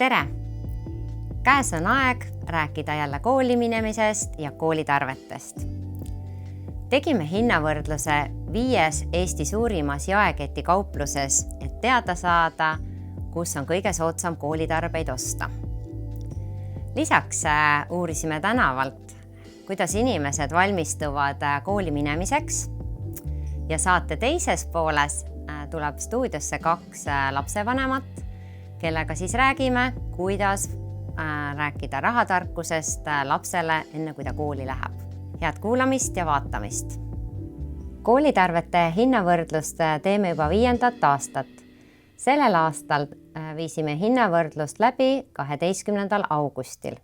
Tere! Käes on aeg rääkida jälle kooli minemisest ja koolitarvetest. Tegime hinnavõrdluse 5 Eesti suurimas jaeketi kaupluses, et teada saada, kus on kõige soodsam koolitarbeid osta. Lisaks uurisime tänavalt, kuidas inimesed valmistuvad kooli minemiseks ja saate teises pooles tuleb stuudiosse 2 lapsevanemat, kellega siis räägime, kuidas rääkida rahatarkusest lapsele enne, kui ta kooli läheb. Head kuulamist ja vaatamist. Koolitarvete hinnavõrdlust teeme juba 5. aastat. Sellel aastal viisime hinnavõrdlust läbi 12. augustil.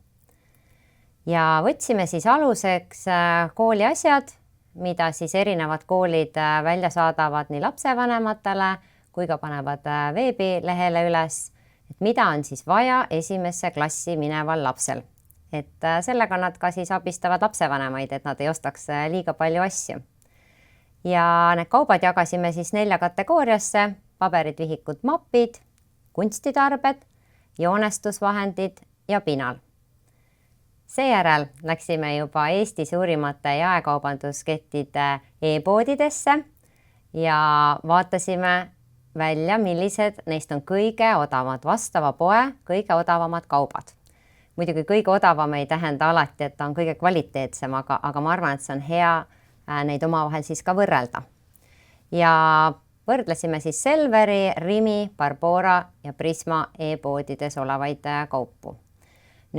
Ja võtsime siis aluseks kooli asjad, mida siis erinevad koolid välja saadavad nii lapsevanematele kui ka panevad veebilehele üles, et mida on siis vaja esimesse klassi mineval lapsel. Et sellega nad ka siis abistavad lapsevanemaid, et nad ei ostaks liiga palju asju. Ja need kaubad jagasime siis 4 kategooriasse: paberid, vihikud, mapid, kunstitarbed, joonestusvahendid ja pinal. Seejärel läksime juba Eesti suurimate jaekaubanduskettide e-poodidesse ja vaatasime välja, millised neist on kõige odavamad, vastava poe kõige odavamad kaubad. Muidugi kõige odavam ei tähenda alati, et ta on kõige kvaliteetsem, aga ma arvan, et see on hea neid omavahel siis ka võrrelda. Ja võrdlesime siis Selveri, Rimi, Barbora ja Prisma e-poodides olevaid kaupu.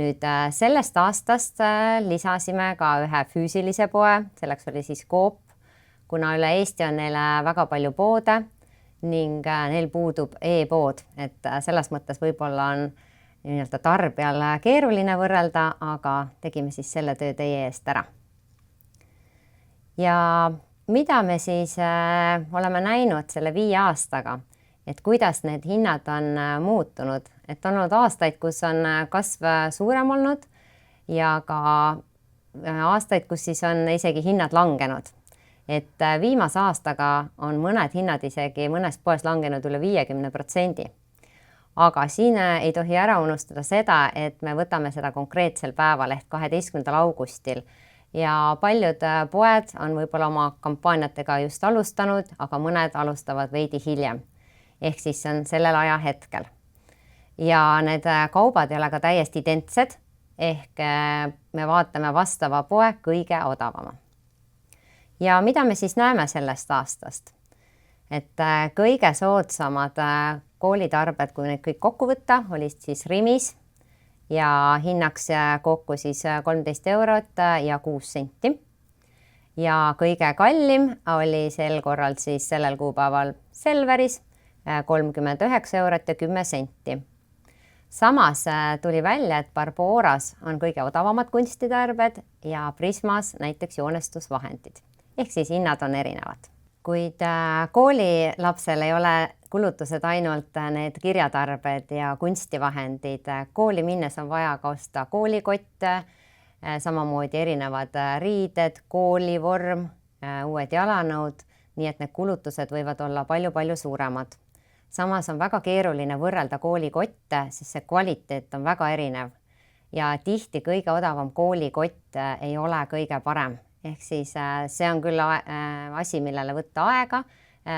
Nüüd sellest aastast lisasime ka ühe füüsilise poe, selleks oli siis Coop, kuna üle Eesti on neil väga palju poode ning neil puudub e-pood, et selles mõttes võib-olla on tarbijal keeruline võrrelda, aga tegime siis selle töö teie eest ära. Ja mida me siis oleme näinud selle 5 aastaga, et kuidas need hinnad on muutunud, et on olnud aastaid, kus on kasv suurem olnud ja ka aastaid, kus siis on isegi hinnad langenud. Et viimase aastaga on mõned hinnad isegi mõnes poes langenud üle 50%. Aga siin ei tohi ära unustada seda, et me võtame seda konkreetsel päeval ehk 12. augustil. Ja paljud poed on võib-olla oma kampaaniatega just alustanud, aga mõned alustavad veidi hiljem. Ehk siis see on sellel ajahetkel. Ja need kaubad ei ole ka täiesti identsed, ehk me vaatame vastava poe kõige odavama. Ja mida me siis näeme sellest aastast? Et kõige soodsamad koolitarbed, kui need kõik kokku võtta, olid siis Rimis ja hinnaks kokku siis 13 eurot ja 6 senti. Ja kõige kallim oli sel korral siis sellel kuupäeval Selveris 39 eurot ja 10 senti. Samas tuli välja, et Barboras on kõige odavamad kunstitarbed ja Prismas näiteks joonestusvahendid. Ehk siis hinnad on erinevad. Kuid koolilapsel ei ole kulutused ainult need kirjatarbed ja kunstivahendid. Kooli minnes on vaja ka osta koolikotte, samamoodi erinevad riided, koolivorm, uued jalanõud, nii et need kulutused võivad olla palju suuremad. Samas on väga keeruline võrrelda koolikotte, sest see kvaliteet on väga erinev. Ja tihti kõige odavam koolikott ei ole kõige parem. Ehk siis see on küll asi, millele võtta aega,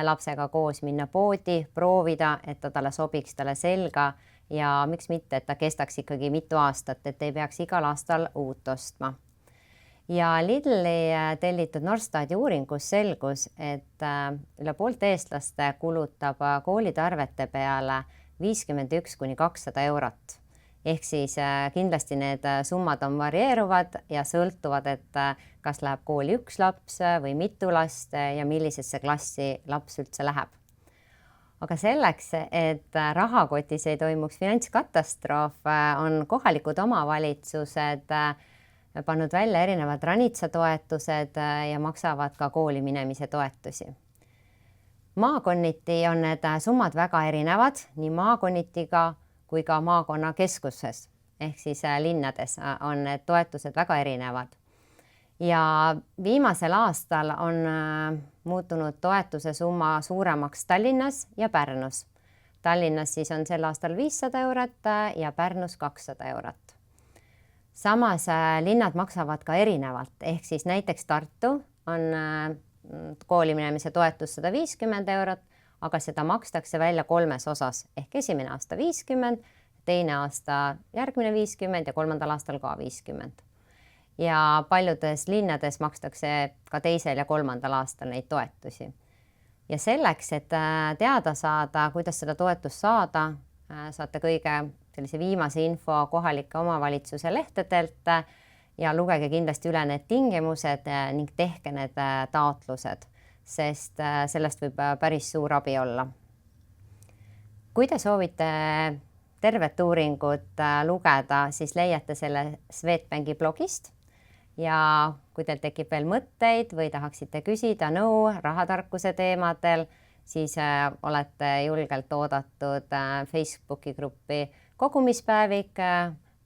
lapsega koos minna poodi, proovida, et ta talle sobiks talle selga ja miks mitte, et ta kestaks ikkagi mitu aastat, et ei peaks igal aastal uut ostma. Ja Lidli tellitud Norstati uuringus selgus, et üle poolt eestlaste kulutab koolitarvete peale 51–200 eurot. Ehk siis kindlasti need summad on varieeruvad ja sõltuvad, et kas läheb kooli 1 laps või mitu last ja millisesse klassi laps üldse läheb. Aga selleks, et rahakotis ei toimuks finantskatastroof, on kohalikud omavalitsused pannud välja erinevad ranitsatoetused ja maksavad ka kooli minemise toetusi. Maakonniti on need summad väga erinevad, nii maakonnitiga kui ka maakonna keskuses, ehk siis linnades on need toetused väga erinevad. Ja viimasel aastal on muutunud toetuse summa suuremaks Tallinnas ja Pärnus. Tallinnas siis on sel aastal 500 eurot ja Pärnus 200 eurot. Samas linnad maksavad ka erinevalt, ehk siis näiteks Tartu on kooli minemise toetus 150 eurot, aga seda makstakse välja 3 osas, ehk esimene aasta 50, teine aasta järgmine 50 ja 3. aastal ka 50. Ja paljudes linnades makstakse ka 2. ja 3. aastal neid toetusi. Ja selleks, et teada saada, kuidas seda toetust saada, saate kõige sellise viimase info kohalike omavalitsuse lehtedelt ja lugege kindlasti üle need tingimused ning tehke need taotlused, sest sellest võib päris suur abi olla. Kui te soovite tervet uuringut lugeda, siis leiate selle Swedbanki blogist. Ja kui teil tekib veel mõtteid või tahaksite küsida nõu rahatarkuse teemadel, siis olete julgelt oodatud Facebooki gruppi Kogumispäevik,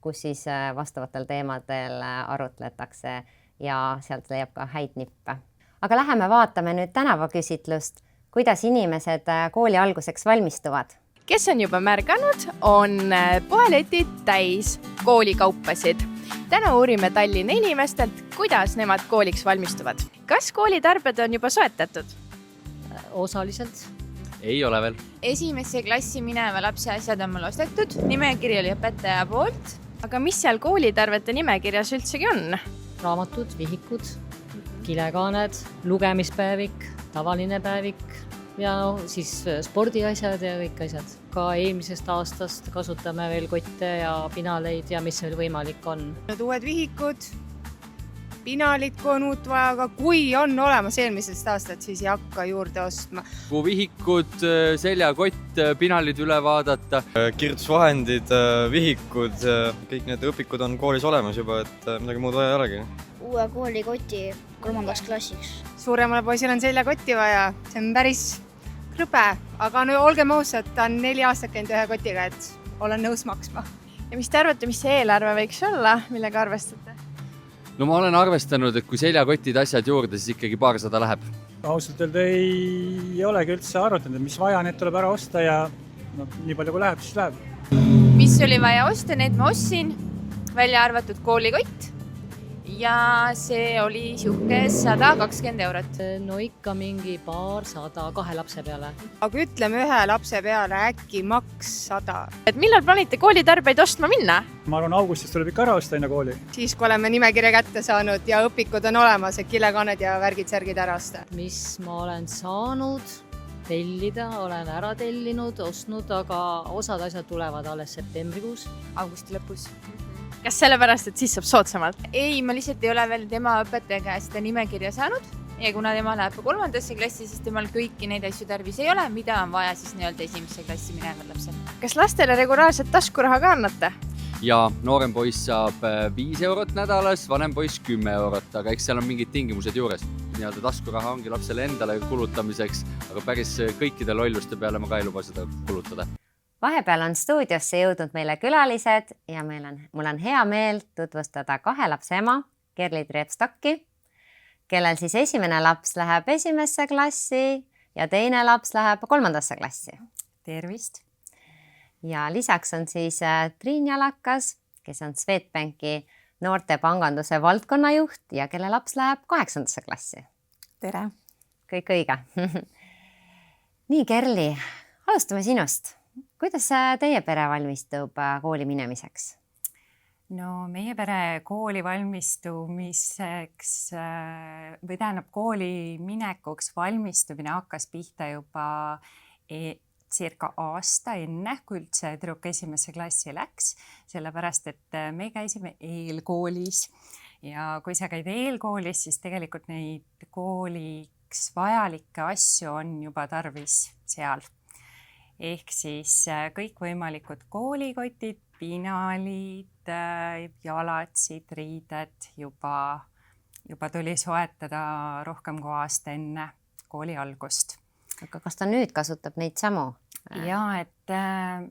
kus siis vastavatel teemadel arutletakse ja sealt leiab ka häid nippe. Aga läheme vaatame nüüd tänavaküsitlust, kuidas inimesed kooli alguseks valmistuvad. Kes on juba märganud, on poeletid täis koolikaupasid. Täna uurime Tallinna inimestelt, kuidas nemad kooliks valmistuvad. Kas koolitarbed on juba soetatud? Osaliselt. Ei ole veel. Esimesse klassi mineva lapse asjad on mul ostetud, nimekiri oli õpetaja poolt. Aga mis seal koolitarvete nimekirjas üldsegi on? Raamatud, vihikud, kilekaaned, lugemispäevik, tavaline päevik ja siis spordiasjad ja kõik asjad. Ka eelmisest aastast kasutame veel kotte ja pinaleid ja mis veel võimalik on. Uued vihikud, pinalid, kui on uut vaja, aga kui on olemas eelmisest aastat, siis ei hakka juurde ostma. Vihikud, seljakott, pinalid üle vaadata. Kirjutusvahendid, vihikud, kõik need õpikud on koolis olemas juba, et midagi muud vaja ei olegi. Uue koolikoti 3. klassiks. Suuremale poisile on seljakotti vaja, see on päris krõbe, aga no olgem ausad, ta on 4 aastat käinud ühe kotiga, et olen nõus maksma. Ja mis te arvate, mis see eelarve võiks olla, millega arvestate? No ma olen arvestanud, et kui seljakotid asjad juurde, siis ikkagi 200 läheb. Ausalt öelda ei olegi üldse arvutanud, mis vaja, need tuleb ära osta ja nii palju kui läheb, siis läheb. Mis oli vaja osta, need ma ostsin, välja arvatud koolikott ja see oli sihuke 120 eurot. No ikka mingi 200 2 lapse peale. Aga ütleme ühe lapse peale äkki maks 100. Et millal plaanite koolitarbeid ostma minna? Ma arvan, augustis tuleb ikka ära osta enne kooli. Siis, kui oleme nimekirja kätte saanud ja õpikud on olemas, et kilekaaned ja värgid-särgid ära osta. Mis ma olen saanud tellida, olen ära tellinud, ostnud, aga osad asjad tulevad alles septembrikuus. Augusti lõpus. Kas sellepärast, et siis saab soodsamalt? Ei, ma lihtsalt ei ole veel tema õpetaja käest seda nimekirja saanud ja kuna tema läheb 3. klassi, siis temal kõiki neid asju tarvis ei ole, mida on vaja siis nii-öelda 1. klassi mineval lapsel. Kas lastele regulaarselt taskuraha ka annate? Ja noorem poiss saab 5 eurot nädalas, vanem poiss 10 eurot, aga eks seal on mingid tingimused juures. Nii-öelda taskuraha ongi lapsele endale kulutamiseks, aga päris kõikide lolluste peale ma ka ei luba seda kulutada. Vahepeal on stuudiosse jõudnud meile külalised ja mul on hea meel tutvustada 2 lapse ema, Kerli Trepstocki, kellel siis esimene laps läheb 1. klassi ja teine laps läheb 3. klassi. Tervist! Ja lisaks on siis Triin Jalakas, kes on Swedbanki noortepanganduse valdkonnajuht ja kelle laps läheb 8. klassi. Tere! Kõik õige. Nii, Kerli, alustame sinust. Kuidas teie pere valmistub kooli minemiseks? No meie pere kooli valmistumiseks või tähendab kooli minekuks valmistumine hakkas pihta juba circa aasta enne, kui üldse tüdruk 1. klassi läks, sellepärast et me käisime eelkoolis ja kui sa käid eelkoolis, siis tegelikult neid kooliks vajalikke asju on juba tarvis seal. Ehk siis kõikvõimalikud koolikotid, pinalid, jalatsid, riided juba tuli soetada rohkem kui aasta enne kooli algust. Aga kas ta nüüd kasutab neid samu? Ja, et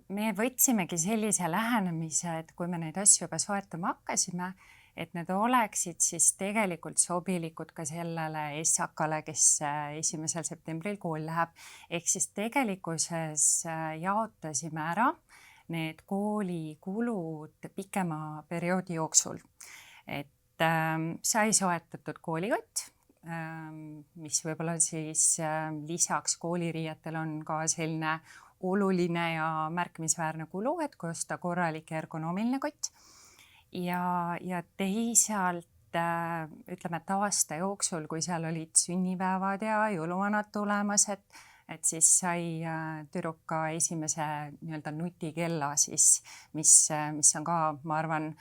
me võtsimegi sellise lähenemise, et kui me neid asju juba soetama hakkasime, et need oleksid siis tegelikult sobilikud ka sellele essakale, kes 1. septembril kool läheb. Ehk siis tegelikkuses jaotasime ära need koolikulud pikema perioodi jooksul. Et sai soetatud koolikott, mis võib-olla siis lisaks kooliriietel on ka selline oluline ja märkimisväärne kulu, et kui osta korralik ja ergonoomiline kott. Ja teisalt ütleme, et aasta jooksul, kui seal olid sünnipäevad ja jõuluvanad tulemas, et siis sai tüdruk ka esimese nii-öelda nutikella siis, mis on ka, ma arvan,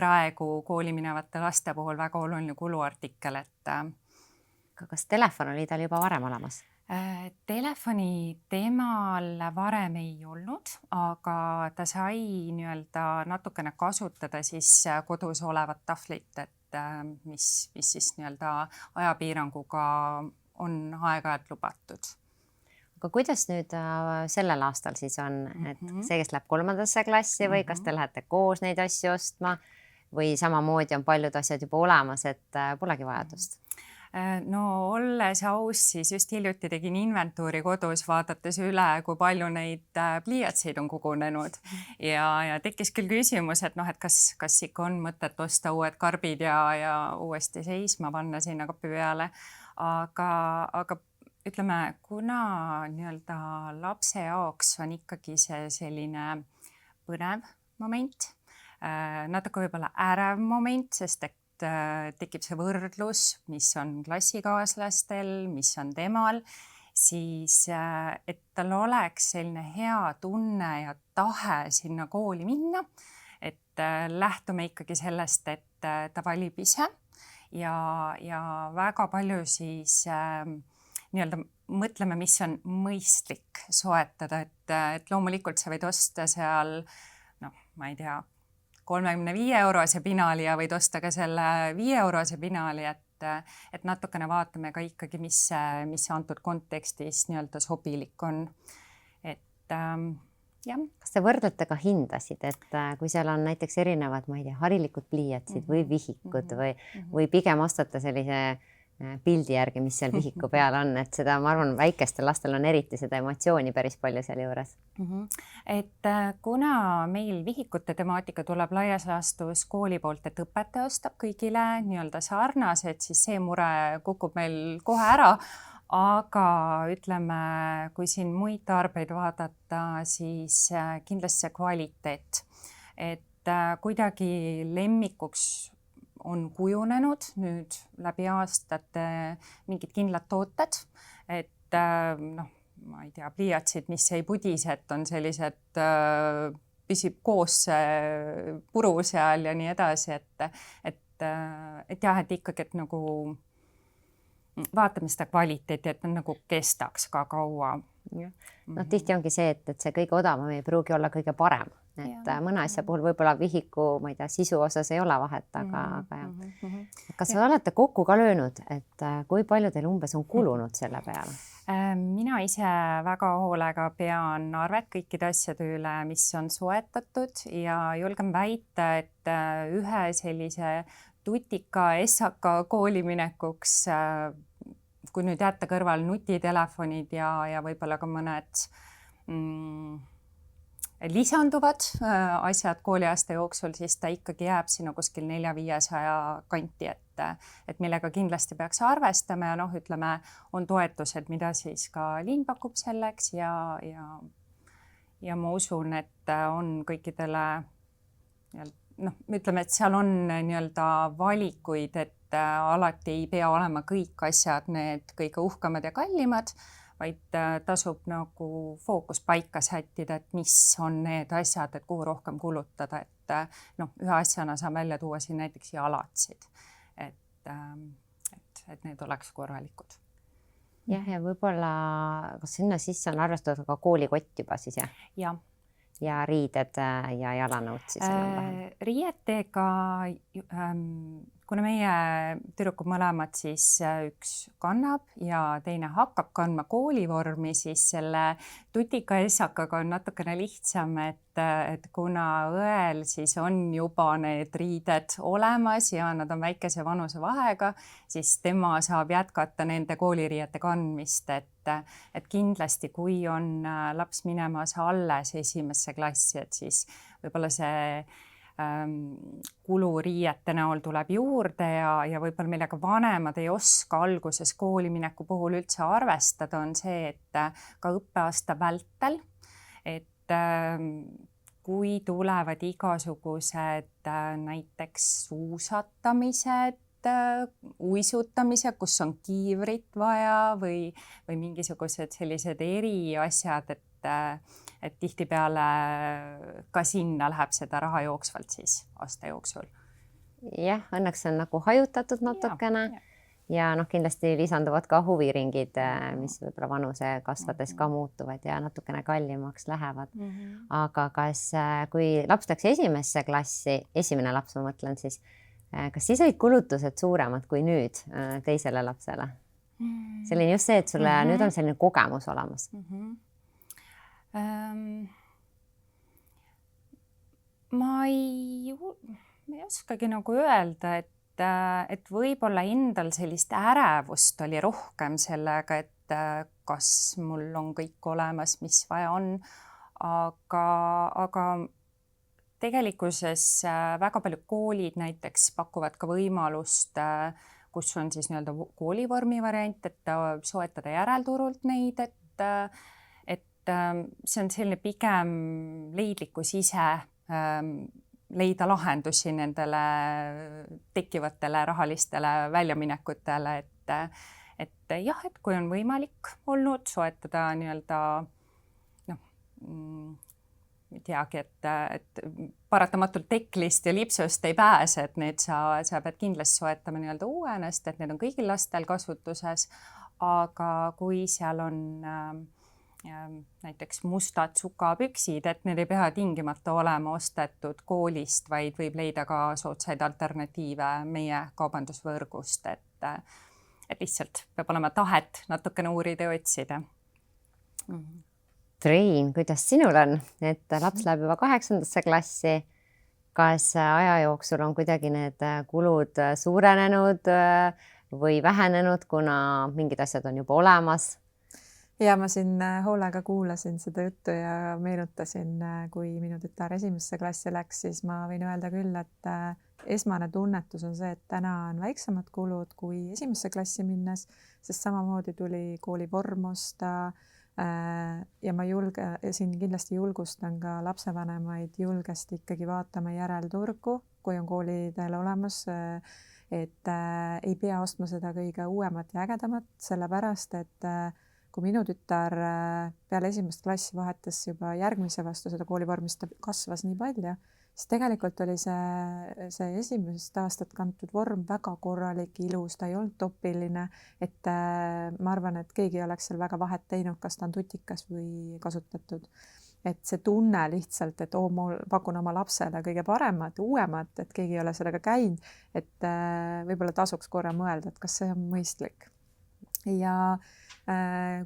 praegu kooli minevate laste puhul väga oluline kuluartikkel, et kas telefon oli tal juba varem olemas? Telefoni temal varem ei olnud, aga ta sai nii-öelda natukene kasutada siis kodus olevat tahvlit, et mis siis nii-öelda ajapiiranguga on aeg-ajalt lubatud. Aga kuidas nüüd sellel aastal siis on, et see, kes läheb 3. klassi või kas te lähete koos neid asju ostma või samamoodi on paljud asjad juba olemas, et polegi vajadust? No olles aus, siis just hiljuti tegin inventuuri kodus, vaadates üle, kui palju neid pliiatseid on kogunenud ja tekkis küll küsimus, et et kas ikka on mõtet osta uued karbid ja uuesti seisma panna sinna kapi peale, aga ütleme, kuna nii-öelda lapse jaoks on ikkagi see selline põnev moment, natuke võib-olla ärev moment, sest et tekib see võrdlus, mis on klassikaaslastel, mis on temal, siis et tal oleks selline hea tunne ja tahe sinna kooli minna, et lähtume ikkagi sellest, et ta valib ise ja väga palju siis nii-öelda mõtleme, mis on mõistlik soetada, et loomulikult sa võid osta seal, ma ei tea, 35-eurose pinaali ja võid osta ka selle 5-eurose pinaali, et natukene vaatame ka ikkagi, mis antud kontekstis nii-öelda sobilik on. Et jah. Kas te võrdlete ka hindasid, et kui seal on näiteks erinevad, ma ei tea, harilikud pliiatsid või vihikud või pigem ostate sellise pildi järgi, mis seal vihiku peal on, et seda, ma arvan, väikestel lastel on eriti seda emotsiooni päris palju seal juures. Et kuna meil vihikute temaatika tuleb laias laastus kooli poolt, et õpetaja ostab kõigile nii-öelda sarnased, siis see mure kukub meil kohe ära, aga ütleme, kui siin muid tarbeid vaadata, siis kindlasti see kvaliteet, et kuidagi lemmikuks on kujunenud nüüd läbi aastate mingid kindlad tooted, et ma ei tea, pliiatsid, mis ei pudise, et on sellised, püsib koos puru seal ja nii edasi, et jah, et ikkagi, et nagu vaatame seda kvaliteeti, et nagu kestaks ka kaua. Tihti ongi see, et see kõige odavam ei pruugi olla kõige parem. Et mõne asja puhul võib-olla vihiku, ma ei tea, sisu osas ei ole vahet, aga jah. Kas olete kokku ka löönud, et kui palju teil umbes on kulunud selle peale? Mina ise väga hoolega pean arvet kõikide asjade üle, mis on soetatud ja julgen väita, et ühe sellise tutika essaka kooliminekuks, kui nüüd jätta kõrval nutitelefonid ja võib-olla ka mõned lisanduvad asjad kooliaasta jooksul, siis ta ikkagi jääb sinna kuskil 400-500 kanti, et millega kindlasti peaks arvestama ja ütleme, on toetused, mida siis ka linn pakub selleks ja ma usun, et on kõikidele, ütleme, et seal on nii-öelda valikuid, et alati ei pea olema kõik asjad need kõige uhkemad ja kallimad, vaid tasub nagu fookus paika sättida, et mis on need asjad, et kuhu rohkem kulutada, et ühe asjana saan välja tuua siin näiteks jalatsid, et need oleks korralikud. Jah, ja võib-olla, kas sinna sisse on arvestatud ka koolikott juba siis, jah? Jah. Ja riided ja jalanõud siis enam-vähem? Riietega kuna meie tüdrukud mõlemad siis üks kannab ja teine hakkab kandma koolivormi, siis selle tutika essakaga on natukene lihtsam, et kuna õel siis on juba need riided olemas ja nad on väikese vanusevahega, siis tema saab jätkata nende kooliriiete kandmist, et kindlasti, kui on laps minemas alles esimesse klassi, et siis võib-olla see kulu riiete näol tuleb juurde ja võib-olla millega vanemad ei oska alguses koolimineku puhul üldse arvestada, on see, et ka õppeaasta vältel, et kui tulevad igasugused näiteks suusatamised, uisutamised, kus on kiivrit vaja või mingisugused sellised eriasjad, et tihtipeale ka sinna läheb seda raha jooksvalt siis aasta jooksul. Jah, õnneks on nagu hajutatud natukene ja kindlasti lisanduvad ka huviringid, mis võib-olla vanuse kasvades ka muutuvad ja natukene kallimaks lähevad. Aga kui laps läks esimesse klassi, esimene laps ma mõtlen siis, kas siis olid kulutused suuremad kui nüüd teisele lapsele? See oli just see, et sulle nüüd on selline kogemus olemas. Ma ei oskagi nagu öelda, et võib-olla endal sellist ärevust oli rohkem sellega, et kas mul on kõik olemas, mis vaja on, aga tegelikkuses väga paljud koolid näiteks pakuvad ka võimalust, kus on siis nii-öelda koolivormi variant, et soetada järelturult neid, et see on selline pigem leidlikkus ise leida lahendusi nendele tekkivatele rahalistele väljaminekutele, et jah, et kui on võimalik olnud soetada nii-öelda ei teagi, et paratamatult teklist ja lipsust ei pääse, et need sa pead kindlasti soetama nii-öelda uuenest, et need on kõigil lastel kasutuses, aga kui seal on näiteks mustad sukapüksid, et need ei pea tingimata olema ostetud koolist, vaid võib leida ka soodsaid alternatiive meie kaubandusvõrgust, et lihtsalt peab olema tahet natukene uurida ja otsida. Triin, kuidas sinul on, et laps läheb juba 8. klassi, kas aja jooksul on kuidagi need kulud suurenenud või vähenenud, kuna mingid asjad on juba olemas? Ja ma siin hoolega kuulasin seda juttu ja meenutasin, kui minu tütar esimesse klassi läks, siis ma võin öelda küll, et esmane tunnetus on see, et täna on väiksemad kulud kui esimesse klassi minnes, sest samamoodi tuli koolivorm osta ja ma siin kindlasti julgustan ka lapsevanemaid julgesti ikkagi vaatama järelturgu, kui on koolidel olemas, et ei pea ostma seda kõige uuemat ja ägedamat, sellepärast, et kui minu tütar peale esimest klassi vahetas juba järgmise vastu seda koolivormist, ta kasvas nii palju, siis tegelikult oli see esimest aastat kantud vorm väga korralik, ilus, ta ei olnud topiline, et ma arvan, et keegi ei oleks seal väga vahet teinud, kas ta on tutikas või kasutatud. Et see tunne lihtsalt, et ma pakun oma lapsele kõige paremat, uuemat, et keegi ei ole sellega käinud, et võib-olla tasuks korra mõelda, et kas see on mõistlik. Ja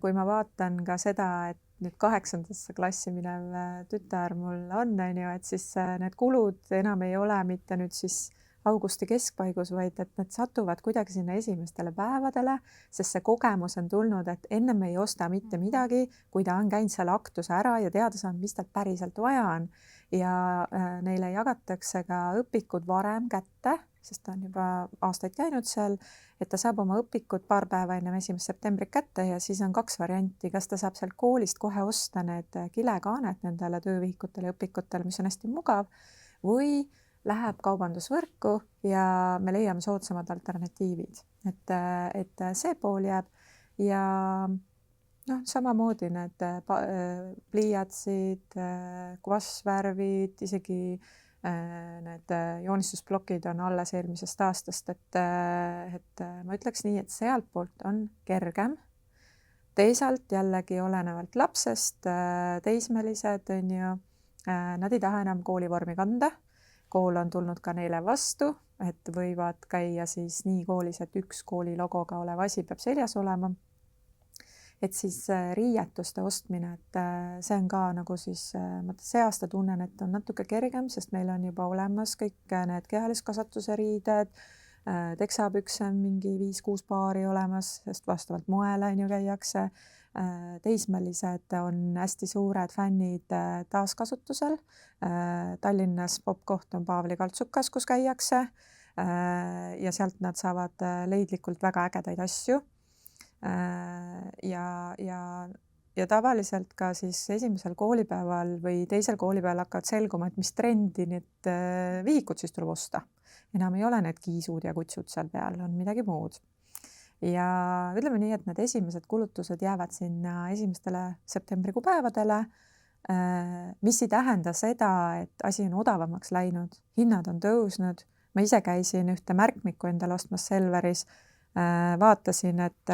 kui ma vaatan ka seda, et nüüd 8. klassi minev tütar mul on, et siis need kulud enam ei ole mitte nüüd siis augusti keskpaigus, vaid et need satuvad kuidagi sinna esimestele päevadele, sest see kogemus on tulnud, et ennem ei osta mitte midagi, kui ta on käinud seal aktuse ära ja teada saanud, mis tal päriselt vaja on. Ja neile jagatakse ka õpikud varem kätte, sest ta on juba aastaid käinud seal, et ta saab oma õpikud paar päeva enne 1. septembrit kätte ja siis on 2 varianti, kas ta saab sealt koolist kohe osta need kilekaanet nendele töövihikutele ja õpikutele, mis on hästi mugav, või läheb kaubandusvõrku ja me leiame soodsamad alternatiivid, et see pool jääb ja samamoodi need pliiatsid, kvassvärvid, isegi need joonistusplokid on alles eelmisest aastast, et ma ütleks nii, et sealt poolt on kergem. Teisalt jällegi olenevalt lapsest, teismelised on ju, nad ei taha enam koolivormi kanda. Kool on tulnud ka neile vastu et võivad käia siis nii koolis, et üks kooli logoga olev asi peab seljas olema. Et siis riietuste ostmine, et see on ka nagu siis, ma see aasta tunnen, et on natuke kergem, sest meil on juba olemas kõik need kehaliskasvatuse riided, teksapükse on mingi 5-6 paari olemas, sest vastavalt moele on ju käiakse. Teismelised on hästi suured fännid taaskasutusel. Tallinnas popkoht on Paavli kaltsukas, kus käiakse ja sealt nad saavad leidlikult väga ägedaid asju. Ja tavaliselt ka siis esimesel koolipäeval või teisel koolipäeval hakkavad selguma, et mis trendi need vihikud siis tuleb osta. Enam ei ole need kiisud ja kutsud seal peal, on midagi muud. Ja ütleme nii, et need esimesed kulutused jäävad sinna esimestele septembrikuu päevadele, mis ei tähenda seda, et asi on odavamaks läinud, hinnad on tõusnud. Ma ise käisin ühte märkmikku endale ostmas Selveris, vaatasin, et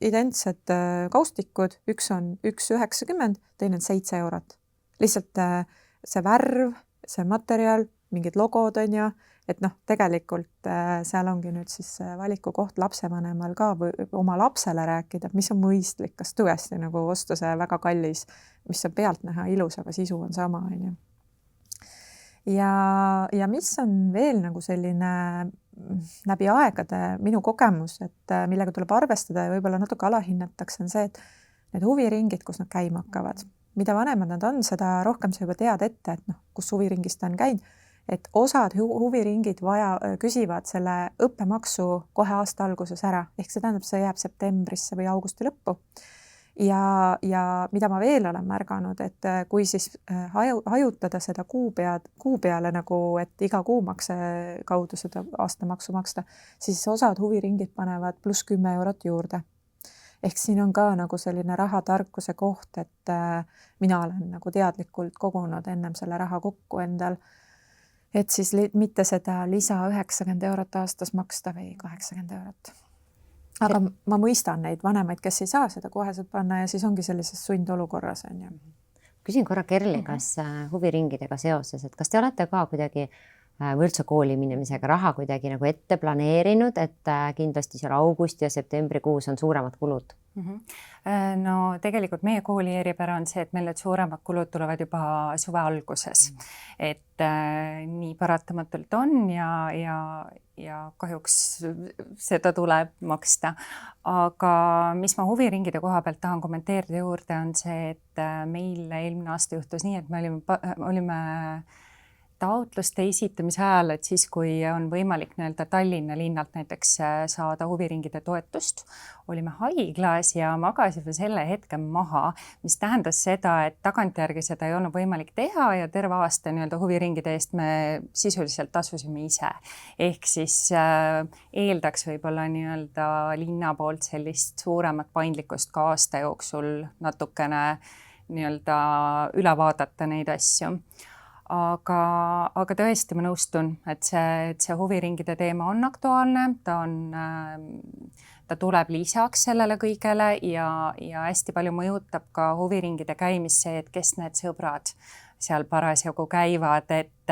identsed kaustikud, üks on 1,90, teine on 7 eurot. Lihtsalt see värv, see materjal, mingid logod on ju, et tegelikult seal ongi nüüd siis valiku koht lapsevanemal ka või oma lapsele rääkida, mis on mõistlik, kas tõesti nagu osta see väga kallis, mis on pealt näha ilus, aga sisu on sama, on ju. Ja mis on veel nagu selline läbi aegade minu kogemus, et millega tuleb arvestada ja võib-olla natuke alahinnatakse, on see, et need huviringid, kus nad käima hakkavad, mida vanemad nad on, seda rohkem sa juba tead ette, et kus huviringist on käinud, et osad huviringid küsivad selle õppemaksu kohe aasta alguses ära, ehk see tähendab, see jääb septembrisse või augusti lõppu. Ja mida ma veel olen märganud, et kui siis hajutada seda kuu peale nagu, et iga kuumakse kaudu seda aastamaksu maksta, siis osad huviringid panevad pluss 10 eurot juurde. Ehk siin on ka nagu selline rahatarkuse koht, et mina olen nagu teadlikult kogunud ennem selle raha kokku endal, et siis mitte seda lisa 90 eurot aastas maksta või 80 eurot. Aga ma mõistan neid vanemaid, kes ei saa seda koheselt panna ja siis ongi sellises sundolukorras. Küsin korra Kerli, kas huviringidega seoses, et kas te olete ka kuidagi Võrtsa kooli minemisega raha kuidagi nagu ette planeerinud, et kindlasti seal augusti ja septembrikuus on suuremad kulud? No tegelikult meie kooli eripära on see, et meil need suuremad kulud tulevad juba suve alguses. Et nii paratamatult on ja kahjuks seda tuleb maksta. Aga mis ma huviringide koha pealt tahan kommenteerida juurde, on see, et meil eelmine aasta juhtus nii, et me olime taotluste esitamise ajal, et siis, kui on võimalik Tallinna linnalt näiteks saada huviringide toetust, olime haiglas ja magasime selle hetke maha, mis tähendas seda, et tagantjärgi seda ei olnud võimalik teha ja terve aasta huviringide eest me sisuliselt tasusime ise. Ehk siis eeldaks võib-olla linna poolt sellist suuremat paindlikkust ka aasta jooksul natukene üle vaadata neid asju. Aga tõesti ma nõustun, et see huviringide teema on aktuaalne, ta tuleb lisaks sellele kõigele ja hästi palju mõjutab ka huviringide käimist see, et kes need sõbrad seal parasjagu käivad, et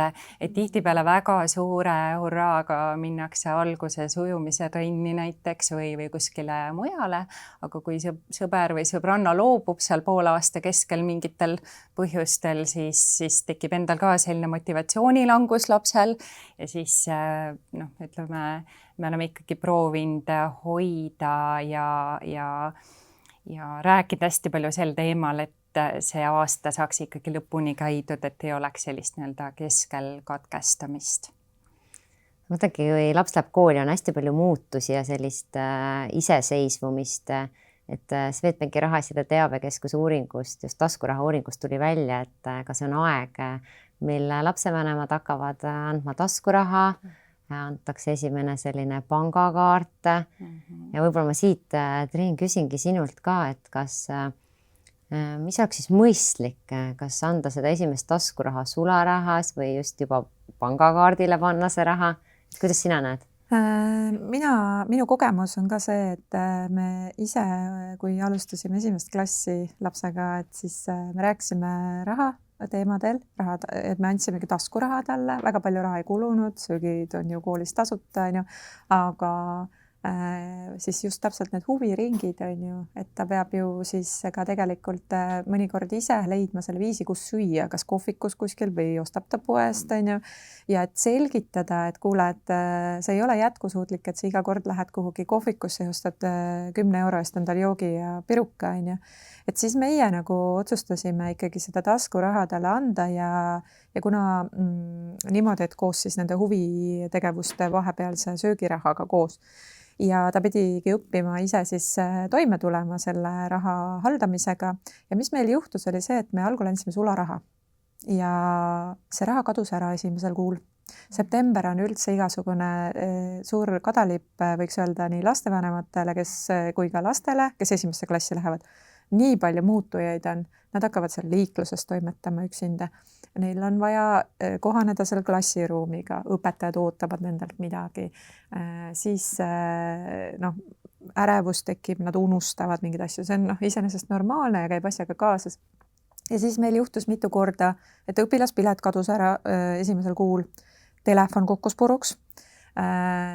tihtipeale väga suure hurraaga minnakse alguses ujumise trenni näiteks või kuskile mujale, aga kui sõber või sõbranna loobub seal poole aasta keskel mingitel põhjustel, siis tekib endal ka selline motivatsioonilangus lapsel ja siis ütleme, me oleme ikkagi proovinud hoida ja rääkida hästi palju sel teemal, et see aasta saaks ikkagi lõpuni käidud, et ei oleks sellist keskel katkestamist. Mõtlegi, kui laps läheb kooli, on hästi palju muutusi ja sellist iseseisvumist, et Swedbanki Rahaasjade Teabekeskuse uuringust, just taskuraha uuringust tuli välja, et ka see on aeg, mille lapsevanemad hakkavad andma taskuraha, antakse esimene selline pangakaart ja võib-olla ma siit, Triin, küsingi sinult ka, et mis oleks siis mõistlik, kas anda seda esimest taskuraha sularahas või just juba pangakaardile panna see raha? Kuidas sina näed? Minu kogemus on ka see, et me ise, kui alustasime esimest klassi lapsega, et siis me rääkisime raha teemadel, et me andsimegi taskuraha talle, väga palju raha ei kulunud, söögid on ju koolis tasuta, on ju, aga siis just täpselt need huviringid, on ju, et ta peab ju siis ka tegelikult mõnikord ise leidma selle viisi, kus süüa, kas kohvikus kuskil või ostab ta poest, on ju, ja et selgitada, et kuule, et see ei ole jätkusuutlik, et sa iga kord lähed kuhugi kohvikusse ja ostad 10 euro eest endal joogi ja piruka, on ju. Et siis meie nagu otsustasime ikkagi seda taskuraha talle anda ja kuna niimoodi, et koos siis nende huvitegevuste vahepealse söögirahaga koos, ja ta pidigi õppima ise siis toime tulema selle raha haldamisega. Ja mis meil juhtus, oli see, et me algul andsime sularaha ja see raha kadus ära esimesel kuul. September on üldse igasugune suur kadalipp, võiks öelda nii lastevanematele kui ka lastele, kes esimesse klassi lähevad. Nii palju muutujaid on, nad hakkavad seal liikluses toimetama üksinda. Neil on vaja kohaneda seal klassiruumiga, õpetajad ootavad nendelt midagi. Siis ärevus tekib, nad unustavad mingeid asju, see on iseenesest normaalne ja käib asjaga kaasas. Ja siis meil juhtus mitu korda, et õpilaspilet kadus ära esimesel kuul, telefon kukkus puruks,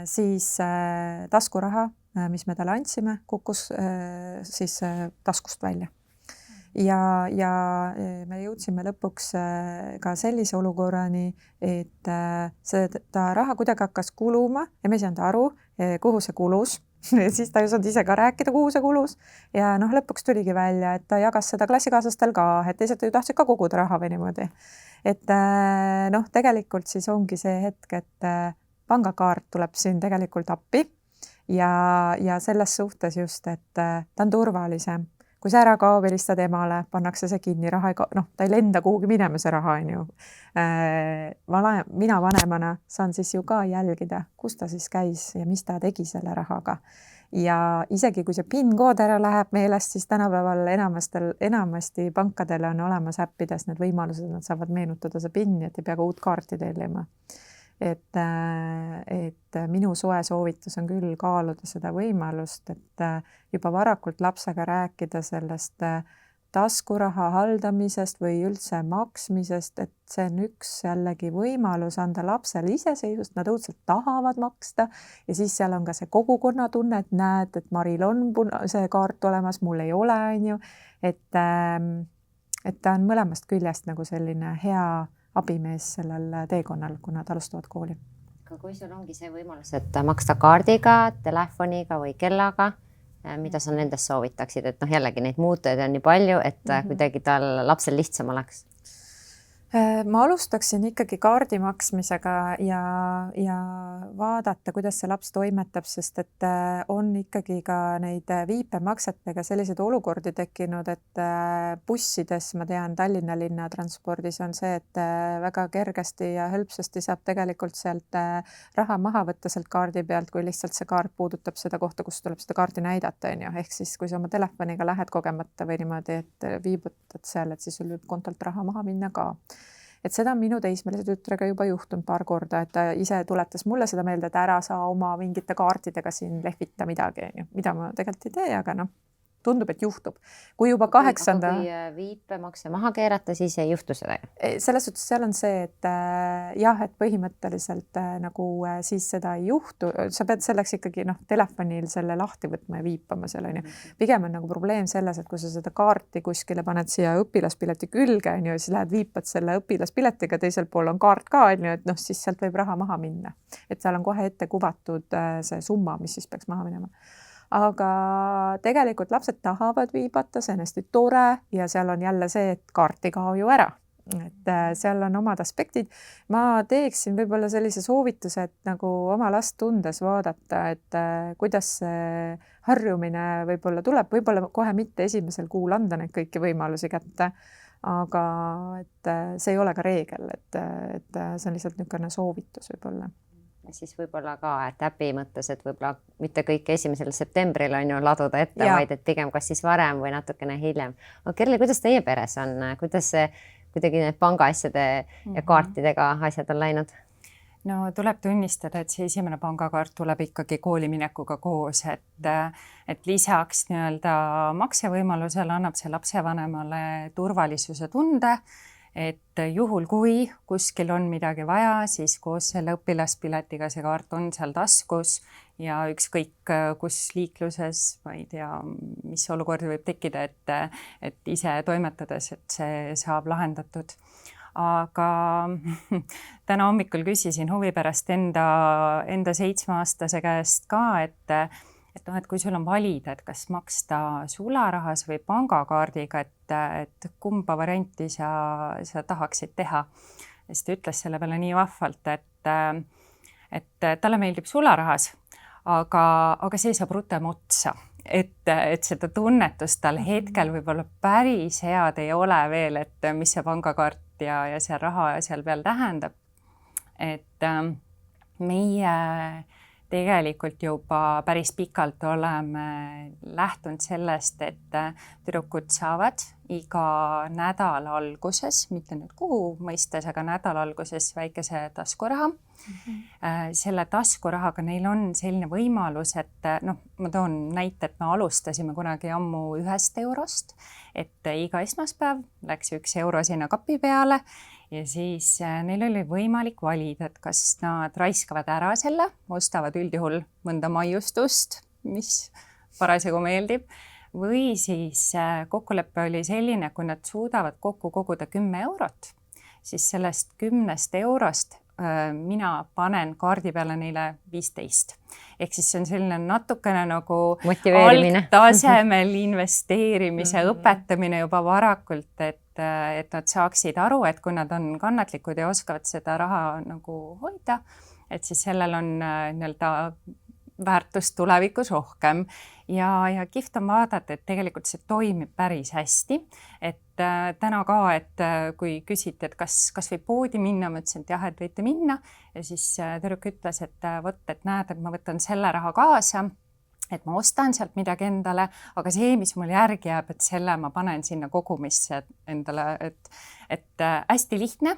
siis taskuraha, mis me talle andsime, kukkus siis taskust välja. Ja me jõudsime lõpuks ka sellise olukorrani, et ta raha kuidagi hakkas kuluma ja me ei saanud aru, kuhu see kulus. Siis ta ei saanud ise ka rääkida, kuhu see kulus. Ja lõpuks tuligi välja, et ta jagas seda klassikaaslastel ka, et teised ju tahtsid ka koguda raha või niimoodi. Et tegelikult siis ongi see hetk, et pangakaart tuleb siin tegelikult appi ja selles suhtes just, et ta on turvalisem. Kui see ära kaob, helistad emale, pannakse see kinni, raha ta ei lenda kuhugi minema see raha, on ju. Mina vanemana saan siis ju ka jälgida, kus ta siis käis ja mis ta tegi selle rahaga. Ja isegi kui see PIN-kood ära läheb meelest, siis tänapäeval enamasti pankadele on olemas äppides need võimalused, nad saavad meenutada see PIN-i, et ei pea ka uut kaarti tellima. Et minu soe soovitus on küll kaaluda seda võimalust, et juba varakult lapsega rääkida sellest taskuraha haldamisest või üldse maksmisest, et see on üks jällegi võimalus anda lapsele iseseisvust, nad õudselt tahavad maksta ja siis seal on ka see kogukonna tunne, et näed, et Maril on see kaart olemas, mul ei ole, on ju, et ta on mõlemast küljest nagu selline hea abimees sellel teekonnal, kui nad alustavad kooli. Aga kui sul ongi see võimalus, et maksta kaardiga, telefoniga või kellaga, mida sa nendest soovitaksid, et jällegi neid muutujaid on nii palju, et kuidagi tal lapsel lihtsam oleks? Ma alustaksin ikkagi kaardi maksmisega ja vaadata, kuidas see laps toimetab, sest et on ikkagi ka neid viipemaksetega sellised olukordi tekkinud, et bussides, ma tean, Tallinna linna transpordis on see, et väga kergesti ja hõlpsasti saab tegelikult sealt raha maha võtta sealt kaardi pealt, kui lihtsalt see kaart puudutab seda kohta, kus tuleb seda kaardi näidata, on ju. Ehk siis, kui sa oma telefoniga lähed kogemata või niimoodi, et viibutad seal, et siis sul võib kontolt raha maha minna ka. Et seda on minu teismelise tütrega juba juhtunud paar korda, et ta ise tuletas mulle seda meelde, et ära saa oma mingite kaartidega siin lehvita midagi, mida ma tegelikult ei tee, aga tundub, et juhtub. Kui juba 8. Kui viipemakse maha keerata, siis ei juhtu seda. Selles suhtes seal on see, et et põhimõtteliselt nagu siis seda ei juhtu. Sa pead selleks ikkagi telefonil selle lahti võtma ja viipama selle. Pigem on nagu probleem selles, et kui sa seda kaarti kuskile paned siia õpilaspileti külge, ja siis lähed viipad selle õpilaspiletiga, teisel pool on kaart ka, et siis sealt võib raha maha minna. Et seal on kohe ette kuvatud see summa, mis siis peaks maha minema. Aga tegelikult lapsed tahavad viibata, see on hästi tore ja seal on jälle see, et kaart ei kao ju ära. Et seal on omad aspektid. Ma teeksin võib-olla sellise soovituse, et nagu oma last tundes vaadata, et kuidas see harjumine võib-olla tuleb, võib-olla kohe mitte esimesel kuul anda neid kõiki võimalusi kätte, aga et see ei ole ka reegel, et see on lihtsalt niisugune soovitus võib-olla. Siis võib-olla ka, et äpi mõttes, et võib-olla mitte kõik 1. septembril on ju laduda ette, vaid et pigem kas siis varem või natukene hiljem. Aga Kerli, kuidas teie peres on? Kuidas see kuidagi need pangaasjade ja kaartidega asjad on läinud? No tuleb tunnistada, et see esimene pangakaart tuleb ikkagi kooliminekuga koos, et lisaks maksevõimalusele annab see lapsevanemale turvalisuse tunde, et juhul, kui kuskil on midagi vaja, siis koos selle õpilaspiletiga see kaart on seal taskus ja ükskõik kus liikluses, ma ei tea, mis olukordi võib tekkida, et ise toimetades, et see saab lahendatud. Aga täna hommikul küsisin huvi pärast enda 7-aastase käest ka, et kui sul on valida, et kas maksta sularahas või pangakaardiga, et kumba varianti sa tahaksid teha. Ja siis ta ütles selle peale nii vahvalt, et talle meeldib sularahas, aga see saab rutem otsa. Et seda tunnetust tal hetkel võib-olla päris head ei ole veel, et mis see pangakaart ja see raha seal peal tähendab. Et meie tegelikult juba päris pikalt oleme lähtunud sellest, et tüdrukud saavad iga nädala alguses, mitte nüüd kuu mõistes, aga nädala alguses väikese taskuraha. Selle taskurahaga neil on selline võimalus, et ma toon näite, et me alustasime kunagi ammu 1 eurost, et iga esmaspäev läks 1 euro sinna kapi peale ja siis neil oli võimalik valida, et kas nad raiskavad ära selle, ostavad üldjuhul mõnda maiustust, mis parasjagu meeldib, või siis kokkulepe oli selline, kui nad suudavad kokku koguda 10 eurot, siis sellest 10 eurost mina panen kaardi peale neile 15. Ehk siis see on selline natukene nagu algtasemel investeerimise õpetamine juba varakult, et nad saaksid aru, et kui nad on kannatlikud ja oskavad seda raha nagu hoida, et siis sellel on nii-öelda väärtust tulevikus rohkem ja kihvt on vaadata, et tegelikult see toimib päris hästi, et täna ka, et kui küsiti, et kas võib poodi minna, ma ütlesin, et jah, et võite minna ja siis tüdruk ütles, et et näed, et ma võtan selle raha kaasa, et ma ostan sealt midagi endale, aga see, mis mul järgi jääb, et selle ma panen sinna kogumisse endale, et hästi lihtne,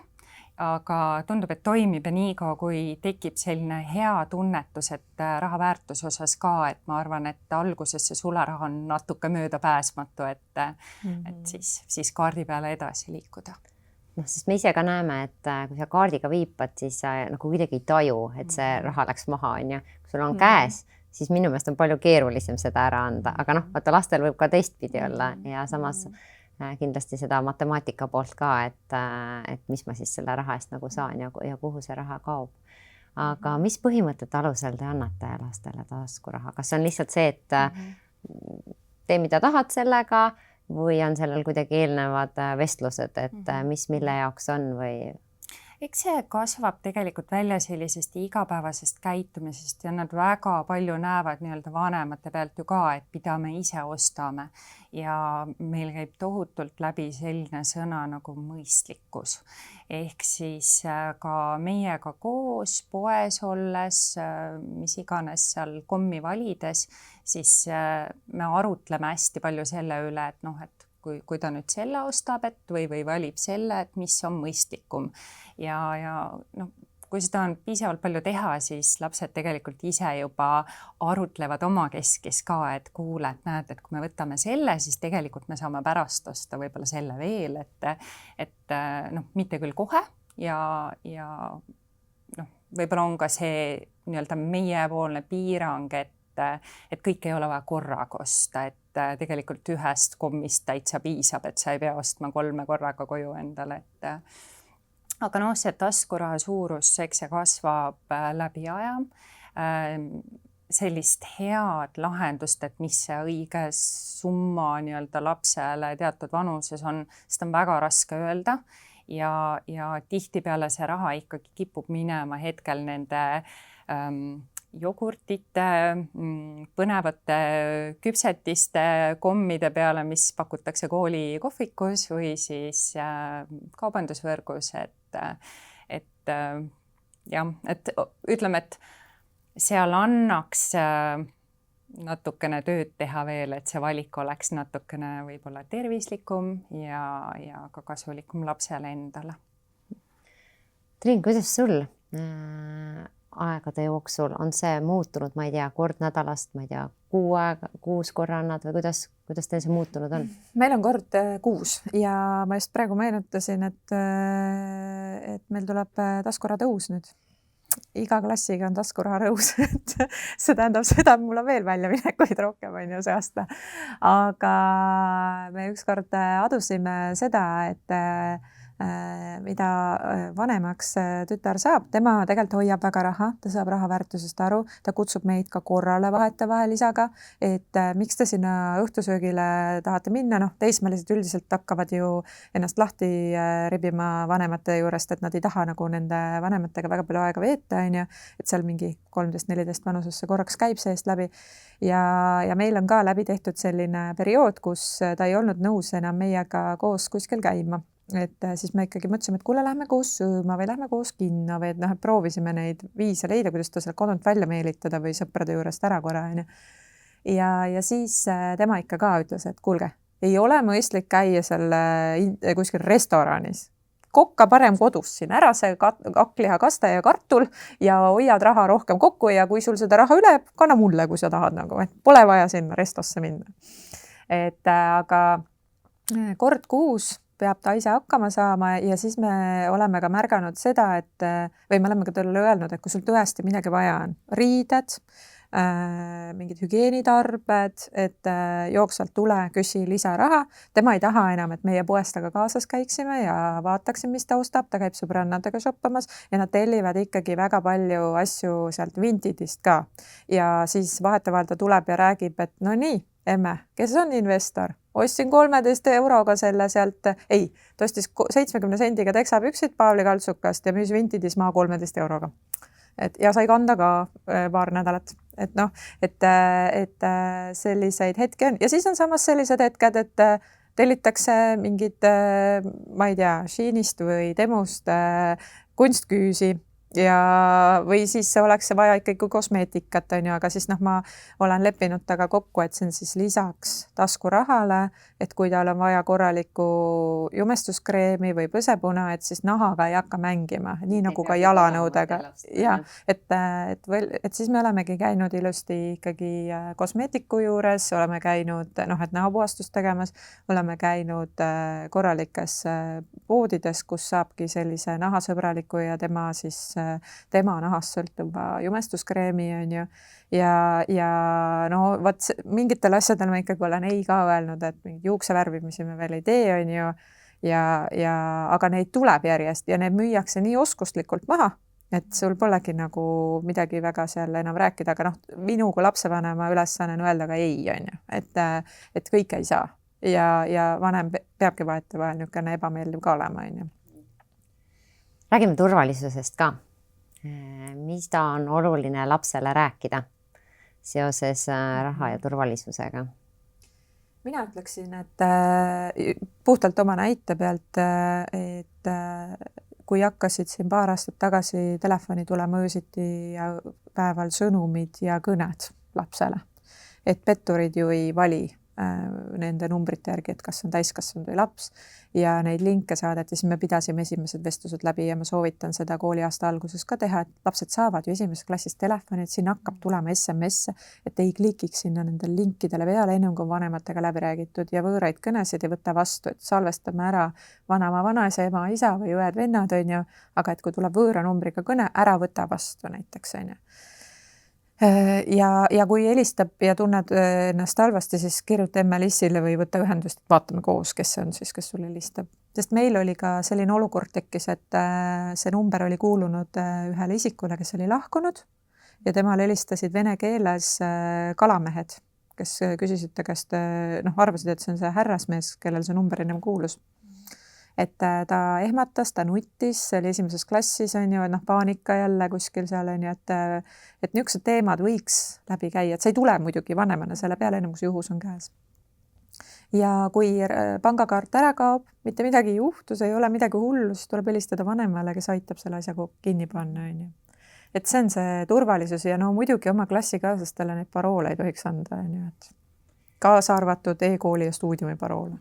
aga tundub, et toimib ja nii ka, kui tekib selline hea tunnetus, et raha väärtuse osas ka, et ma arvan, et alguses see sularaha on natuke möödapääsmatu, et siis kaardi peale edasi liikuda. Sest me ise ka näeme, et kui sa kaardiga viipad, siis sa nagu kuidagi ei taju, et see raha läks maha, on ju. Kui sul on käes, siis minu meelest on palju keerulisem seda ära anda, aga vaata lastel võib ka teistpidi olla ja samas kindlasti seda matemaatika poolt ka, et mis ma siis selle raha eest nagu saan ja kuhu see raha kaob. Aga mis põhimõtete alusel te annate lastele taskuraha? Kas on lihtsalt see, et tee mida tahad sellega või on sellel kuidagi eelnevad vestlused, et mis mille jaoks on või? Eks see kasvab tegelikult välja sellisest igapäevasest käitumisest ja nad väga palju näevad nii-öelda vanemate pealt ju ka, et mida me ise ostame ja meil käib tohutult läbi selline sõna nagu mõistlikkus. Ehk siis ka meiega koos poes olles, mis iganes seal kommi valides, siis me arutleme hästi palju selle üle, et kui ta nüüd selle ostab, või valib selle, et mis on mõistlikum. Ja kui seda on piisavalt palju teha, siis lapsed tegelikult ise juba arutlevad oma keskis ka, et kuule, et näed, et kui me võtame selle, siis tegelikult me saame pärast osta võib-olla selle veel, et mitte küll kohe ja võib-olla on ka see nii-öelda meiepoolne piirang, et kõik ei ole vaja korraga osta, et tegelikult ühest kommist täitsa piisab, et sa ei pea ostma 3 korraga koju endale. Aga see taskuraha suurus, eks see kasvab läbi aja. Sellist head lahendust, et mis see õige summa nii-öelda lapsele teatud vanuses on, seda on väga raske öelda. Ja tihtipeale see raha ikkagi kipub minema hetkel nende jogurtite, põnevate küpsetiste, kommide peale, mis pakutakse kooli kohvikus või siis kaubandusvõrgus, et ütleme, et seal annaks natukene tööd teha veel, et see valik oleks natukene võib-olla tervislikum ja ka kasulikum lapsele endale. Triin, kuidas sul aegade jooksul on see muutunud, ma ei tea, kord nädalast, ma ei tea, kuus korra annad või kuidas teil see muutunud on? Meil on kord kuus ja ma just praegu meenutasin, et meil tuleb taskuraha tõus nüüd. Iga klassiga on taskuraha tõus, et see tähendab seda, et mul on veel väljaminekuid rohkem on ju see aasta. Aga me ükskord adusime seda, et mida vanemaks tütar saab, tema tegelikult hoiab väga raha, ta saab raha väärtusest aru, ta kutsub meid ka korrale vahetevahel isaga, et miks te sinna õhtusöögile tahate minna, teismelised üldiselt hakkavad ju ennast lahti ribima vanemate juurest, et nad ei taha nagu nende vanematega väga palju aega veeta, on ju, et seal mingi 13-14 vanusesse korraks käib seest läbi ja meil on ka läbi tehtud selline periood, kus ta ei olnud nõus enam meiega koos kuskil käima. Et siis me ikkagi mõtlesime, et kuule, lähme koos sööma või lähme koos kinno või et proovisime neid viise leida, kuidas ta seal kodunt välja meelitada või sõprade juurest ära korra. Ja siis tema ikka ka ütles, et kuulge, ei ole mõistlik käia selle kuskil restoranis. Kokka parem kodus siin, ära see hakklihakaste ja kartul ja hoiad raha rohkem kokku ja kui sul seda raha üle, kanna mulle, kui sa tahad nagu, et pole vaja sinna restosse minna. Et aga kord kuus peab ta ise hakkama saama ja siis me oleme ka märganud seda, või me oleme ka talle öelnud, et kui sul tõesti midagi vaja on, riided, mingid hügieenitarbed, et jooksvalt tule, küsi lisaraha. Tema ei taha enam, et meie poest taga kaasas käiksime ja vaataksime, mis ta ostab, ta käib sõbrannadega shoppamas ja nad tellivad ikkagi väga palju asju sealt Vintidist ka. Ja siis vahetevahel ta tuleb ja räägib, et no nii, emme, kes on investor? Ostsin 13 euroga selle sealt, ta ostis 70 sendiga teksapüksid Paavli kaltsukast ja müüs Vintidis maa 13 euroga. Ja sai kanda ka paar nädalat. Et selliseid hetki on. Ja siis on samas sellised hetked, et tellitakse mingid, ma ei tea, Sheinist või Temust kunstküüsi ja või siis oleks vaja ikkagi kosmeetikat, on ju, aga siis ma olen leppinud taga kokku, et see on siis lisaks taskurahale, et kui tal on vaja korralikku jumestuskreemi või põsepuna, et siis nahaga ei hakka mängima, nii nagu ka jalanõudega. Ja, et siis me olemegi käinud ilusti ikkagi kosmeetiku juures, oleme käinud, et nahapuhastust tegemas, oleme käinud korralikes poodides, kus saabki sellise nahasõbraliku ja tema nahast sõltuva jumestuskreemi on ju ja vot mingitel asjadel ma ikkagi olen ei ka öelnud, et mingid juuksevärvimisi me veel ei tee on ju aga neid tuleb järjest ja need müüakse nii oskuslikult maha, et sul polegi nagu midagi väga seal enam rääkida, aga minu kui lapsevanema ülesanne on öelda ka ei on ju, et kõike ei saa ja vanem peabki vahetevahel niisugune ebameeldiv ka olema on ju. Räägime turvalisusest ka. Mida on oluline lapsele rääkida seoses raha ja turvalisusega? Mina ütleksin, et puhtalt oma näite pealt, et kui hakkasid siin paar aastat tagasi telefoni tulema öösiti ja päeval sõnumid ja kõned lapsele, et petturid ju ei vali nende numbrite järgi, et kas on täiskasvanud või laps ja neid linke saadeti, siis me pidasime esimesed vestlused läbi ja ma soovitan seda kooliaasta alguses ka teha, et lapsed saavad ju esimeses klassis telefoni, et siin hakkab tulema SMS, et ei klikiks sinna nendel linkidele peale, ennem kui vanematega läbi räägitud ja võõraid kõnesid ei võta vastu, et salvestame ära vanaema, vanaisa, ema, isa või õed, vennad on ju, aga et kui tuleb võõra numbriga kõne, ära võta vastu näiteks on ju. Ja kui helistab ja tunned ennast halvasti, siis kirjuta MLS-ile või võta ühendust, vaatame koos, kes see on siis, kes sul helistab. Sest meil oli ka selline olukord tekkis, et see number oli kuulunud ühele isikule, kes oli lahkunud ja temal helistasid vene keeles kalamehed, kes küsisid ta käest, arvasid, et see on see härrasmees, kellel see number ennem kuulus. Et ta ehmatas, ta nuttis, see oli esimeses klassis on ju, paanika jälle kuskil seal on ju, et niisugused teemad võiks läbi käia, et see ei tule muidugi vanemana selle peale, ennem kui see juhus on käes. Ja kui pangakaart ära kaob, mitte midagi ei juhtu, see ei ole midagi hullu, siis tuleb helistada vanemale, kes aitab selle asja kinni panna on ju. Et see on see turvalisus ja muidugi oma klassikaaslastele neid paroole ei tohiks anda on ju, et kaasa arvatud e-kooli ja stuudiumi paroole.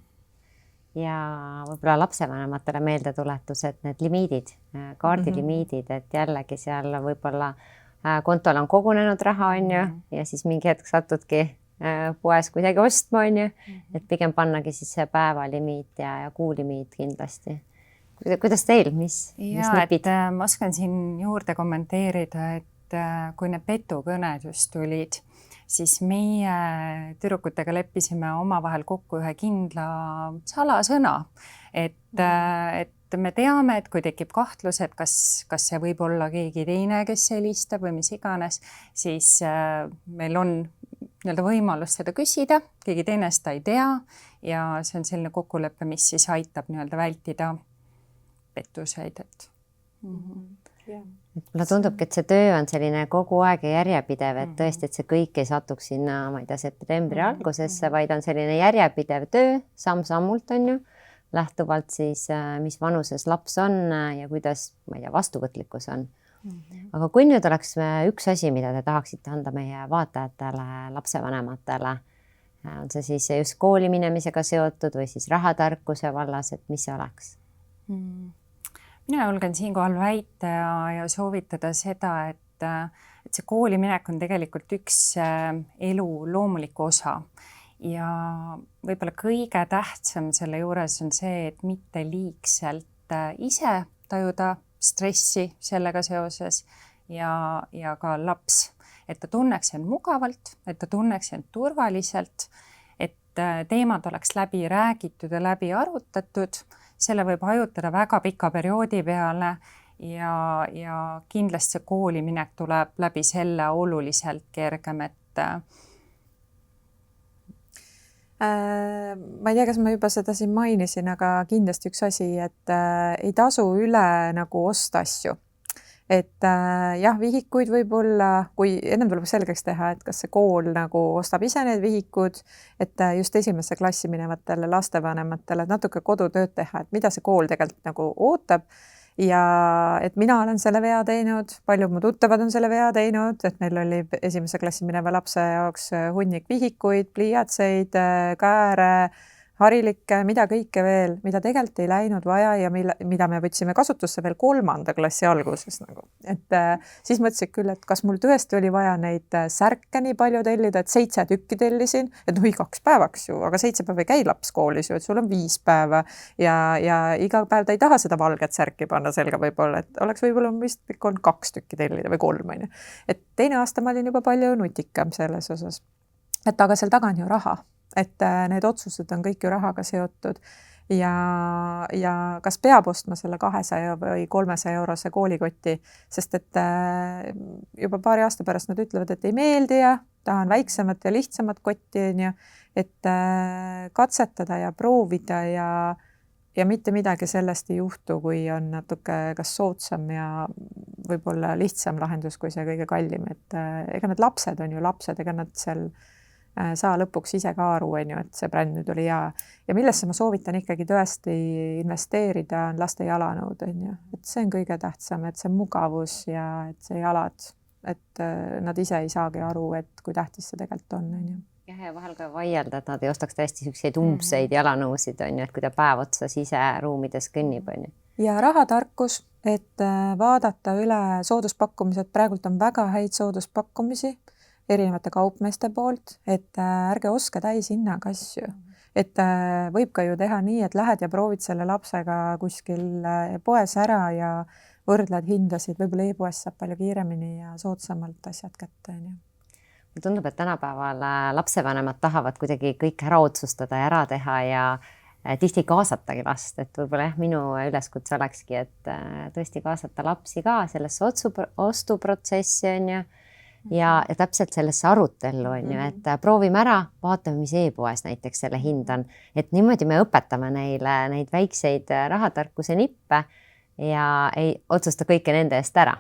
Ja võib-olla lapsevanematele meeldetuletus, et need limiidid, kaardilimiidid, et jällegi seal võib-olla kontol on kogunenud raha on ju ja siis mingi hetk satudki poes kuidagi ostma, on ju, et pigem pannagi siis see päevalimiit ja kuulimiit kindlasti. Kuidas teil, mis nipid? Ma oskan siin juurde kommenteerida, et kui need petukõned just tulid, siis meie tüdrukutega leppisime omavahel kokku ühe kindla salasõna, et me teame, et kui tekib kahtlus, et kas see võib olla keegi teine, kes helistab või mis iganes, siis meil on nii-öelda võimalus seda küsida, keegi teine seda ei tea ja see on selline kokkulepe, mis siis aitab nii-öelda vältida pettuseid, et mulle tundubki, et see töö on selline kogu aeg ja järjepidev, et tõesti, et see kõik ei satuks sinna, ma ei tea, septembri algusesse, vaid on selline järjepidev töö, samm-sammult on ju, lähtuvalt siis, mis vanuses laps on ja kuidas, ma ei tea, vastuvõtlikkus on. Aga kui nüüd oleks üks asi, mida te tahaksite anda meie vaatajatele, lapsevanematele, on see siis just kooli minemisega seotud või siis rahatarkuse vallas, et mis see oleks? Mina julgen siinkohal väita ja soovitada seda, et see kooliminek on tegelikult üks elu loomuliku osa. Ja võib-olla kõige tähtsam selle juures on see, et mitte liigselt ise tajuda stressi sellega seoses ja ka laps, et ta tunneks end mugavalt, et ta tunneks end turvaliselt, et teemad oleks läbi räägitud ja läbi arutatud. Selle võib hajutada väga pika perioodi peale ja kindlasti see kooliminek tuleb läbi selle oluliselt kergem, et ma ei tea, kas ma juba seda siin mainisin, aga kindlasti üks asi, et ei tasu üle nagu osta asju. Et jah, vihikuid võib olla, kui ennem tuleb selgeks teha, et kas see kool nagu ostab ise need vihikud, et just esimesse klassi minevatele lastevanematele natuke kodutööd teha, et mida see kool tegelikult nagu ootab ja et mina olen selle vea teinud, paljud mu tuttavad on selle vea teinud, et meil oli esimesse klassi mineva lapse jaoks hunnik vihikuid, pliiatseid, kääre, harilikke, mida kõike veel, mida tegelikult ei läinud vaja ja mida me võtsime kasutusse veel 3. klassi alguses. Nagu. Et siis mõtlesin küll, et kas mul tõesti oli vaja neid särke nii palju tellida, et 7 tükki tellisin, et 2 päevaks ju, aga 7 päeva ei käi laps koolis ju, et sul on 5 päeva ja iga päev ta ei taha seda valget särki panna selga võib-olla, et oleks võib-olla mõistlik olnud 2 tükki tellida või 3. On ju. Et teine aasta ma olin juba palju nutikam selles osas. Et aga seal taga on ju raha. Et need otsused on kõik ju rahaga seotud ja kas peab ostma selle 200 või 300 eurose koolikoti, sest et juba paari aasta pärast nad ütlevad, et ei meeldi ja tahan väiksemat ja lihtsamat kotti, on ju, et katsetada ja proovida ja mitte midagi sellest ei juhtu, kui on natuke kas soodsam ja võib-olla lihtsam lahendus kui see kõige kallim, et ega need lapsed on ju lapsed, ega nad seal saa lõpuks ise ka aru, on ju, et see bränd nüüd oli hea. Ja millesse ma soovitan ikkagi tõesti investeerida on laste jalanõud, on ju. Et see on kõige tähtsam, et see mugavus ja et see jalad, et nad ise ei saagi aru, et kui tähtis see tegelikult on ju. Ja vahel ka vaielda, et nad ei ostaks tõesti selliseid umbseid jalanõusid, on ju, et kui ta päev otsas ise ruumides kõnnib, on ju. Ja rahatarkus, et vaadata üle sooduspakkumised, praegult on väga häid sooduspakkumisi erinevate kaupmeeste poolt, et ärge oska täishinnaga asju. Et võib ka ju teha nii, et lähed ja proovid selle lapsega kuskil poes ära ja võrdled hindasid, võib-olla e-poes saab palju kiiremini ja soodsamalt asjad kätte. Mulle tundub, et tänapäeval lapsevanemad tahavad kuidagi kõik ära otsustada ja ära teha ja tihti kaasatagi last, et võib-olla minu üleskutse olekski, et tõesti kaasata lapsi ka sellesse ostuprotsessi, on ju, ja täpselt sellesse arutellu, on ju, et proovime ära, vaatame, mis e-poes näiteks selle hind on, et niimoodi me õpetame neile neid väikseid rahatarkuse nippe ja ei otsusta kõike nende eest ära.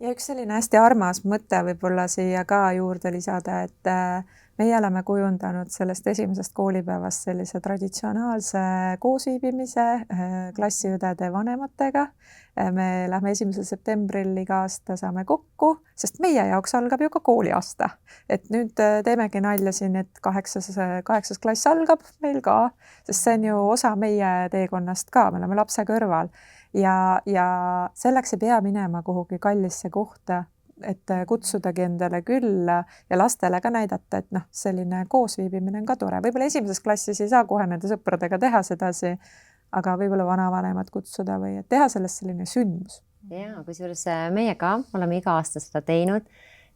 Ja üks selline hästi armas mõte võib-olla siia ka juurde lisada, et meie oleme kujundanud sellest esimesest koolipäevast sellise traditsionaalse koosviibimise klassiõdede vanematega. Me lähme 1. septembril iga aasta saame kokku, sest meie jaoks algab ju ka kooliaasta. Et nüüd teemegi nalja siin, et 8. klass algab meil ka, sest see on ju osa meie teekonnast ka, me oleme lapse kõrval. Ja selleks ei pea minema kuhugi kallisse kohta. et kutsudagi endale külla ja lastele ka näidata, et noh, selline koosviibimine on ka tore. Võib-olla esimeses klassis ei saa kohe nende sõpradega teha sedasi, aga võib-olla vanavanemad kutsuda või et teha sellest selline sündmus. Ja kusjuures meie ka oleme iga aasta seda teinud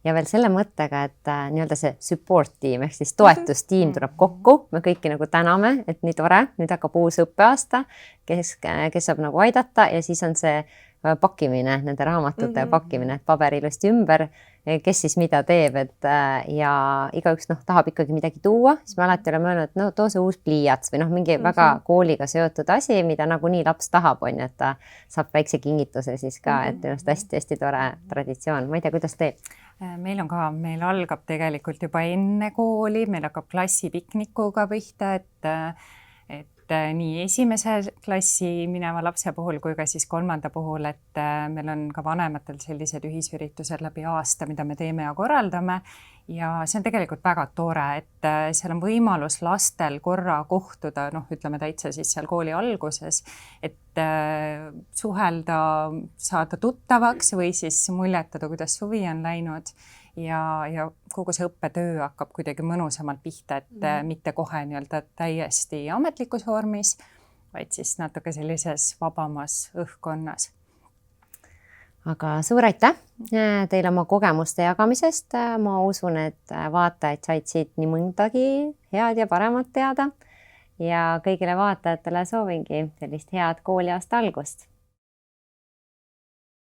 ja veel selle mõttega, et nii-öelda see support tiim ehk siis toetustiim tuleb kokku, me kõiki nagu täname, et nii tore, nüüd hakkab uus õppeaasta, kes saab nagu aidata ja siis on see pakkimine, nende raamatute pakkimine, et paber ilusti ümber, kes siis mida teeb, et ja igaüks tahab ikkagi midagi tuua, siis me alati oleme öelnud, et no too see uus pliiats või mingi väga kooliga seotud asi, mida nagunii laps tahab, on ju, et ta saab väikse kingituse siis ka, et hästi-hästi tore traditsioon. Ma ei tea, kuidas teeb? Meil on ka, meil algab tegelikult juba enne kooli, meil hakkab klassipiknikuga pihta, et nii esimese klassi mineva lapse puhul kui ka siis 3. puhul, et meil on ka vanematel sellised ühisüritused läbi aasta, mida me teeme ja korraldame ja see on tegelikult väga tore, et seal on võimalus lastel korra kohtuda, ütleme täitsa siis seal kooli alguses, et suhelda, saada tuttavaks või siis muljetada, kuidas suvi on läinud ja kogu see õppetöö hakkab kuidagi mõnusamalt pihta, et mitte kohe nii-öelda täiesti ametlikus vormis, vaid siis natuke sellises vabamas õhkkonnas. Aga suur aitäh teile oma kogemuste jagamisest. Ma usun, et vaatajad said siit nii mõndagi head ja paremat teada ja kõigile vaatajatele soovingi sellist head kooliaasta algust.